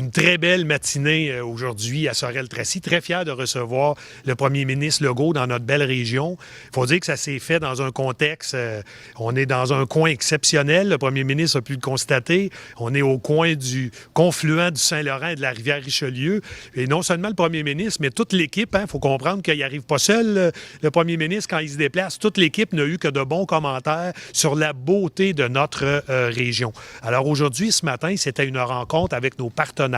Une très belle matinée aujourd'hui à Sorel-Tracy. Très fier de recevoir le premier ministre Legault dans notre belle région. Il faut dire que ça s'est fait dans un contexte, on est dans un coin exceptionnel. Le premier ministre a pu le constater. On est au coin du confluent du Saint-Laurent et de la rivière Richelieu. Et non seulement le premier ministre, mais toute l'équipe. Il faut comprendre qu'il n'arrive pas seul, le premier ministre, quand il se déplace. Toute l'équipe n'a eu que de bons commentaires sur la beauté de notre région. Alors aujourd'hui, ce matin, c'était une rencontre avec nos partenaires,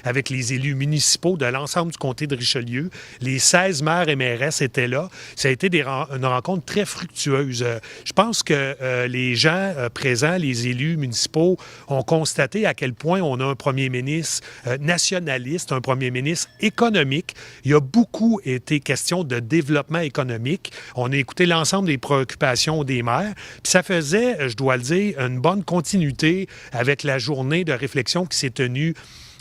avec les élus municipaux de l'ensemble du comté de Richelieu. Les 16 maires et mairesses étaient là. Ça a été une rencontre très fructueuse. Je pense que les gens présents, les élus municipaux, ont constaté à quel point on a un premier ministre nationaliste, un premier ministre économique. Il y a beaucoup été question de développement économique. On a écouté l'ensemble des préoccupations des maires. Puis ça faisait, je dois le dire, une bonne continuité avec la journée de réflexion qui s'est tenue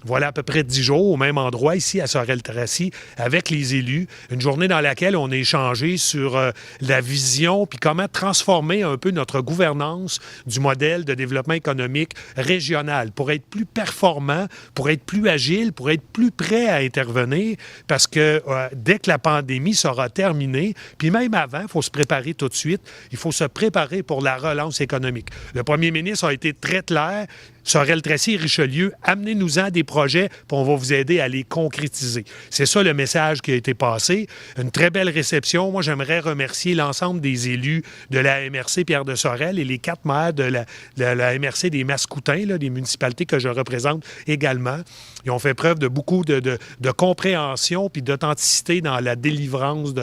voilà à peu près 10 jours au même endroit, ici à Sorel-Tracy, avec les élus. Une journée dans laquelle on a échangé sur la vision puis comment transformer un peu notre gouvernance du modèle de développement économique régional pour être plus performant, pour être plus agile, pour être plus prêt à intervenir parce que dès que la pandémie sera terminée, puis même avant, il faut se préparer tout de suite, il faut se préparer pour la relance économique. Le premier ministre a été très clair. Sorel-Tracy et Richelieu, amenez-nous-en des projets, puis on va vous aider à les concrétiser. C'est ça le message qui a été passé. Une très belle réception. Moi, j'aimerais remercier l'ensemble des élus de la MRC Pierre de Sorel et les 4 maires de la MRC des Mascoutins, là, des municipalités que je représente également. Ils ont fait preuve de beaucoup de compréhension puis d'authenticité dans la délivrance de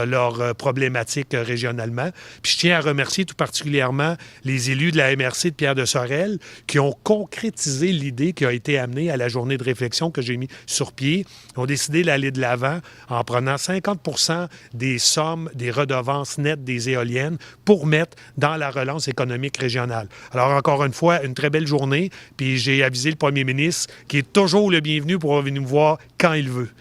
leurs problématiques régionalement. Puis je tiens à remercier tout particulièrement les élus de la MRC de Pierre de Sorel qui ont concrétisé l'idée qui a été amenée à la journée de réflexion que j'ai mis sur pied. Ils ont décidé d'aller de l'avant en prenant 50 % des sommes des redevances nettes des éoliennes pour mettre dans la relance économique régionale. Alors, encore une fois, une très belle journée. Puis j'ai avisé le premier ministre qui est toujours le bienvenu pour venir nous voir quand il veut.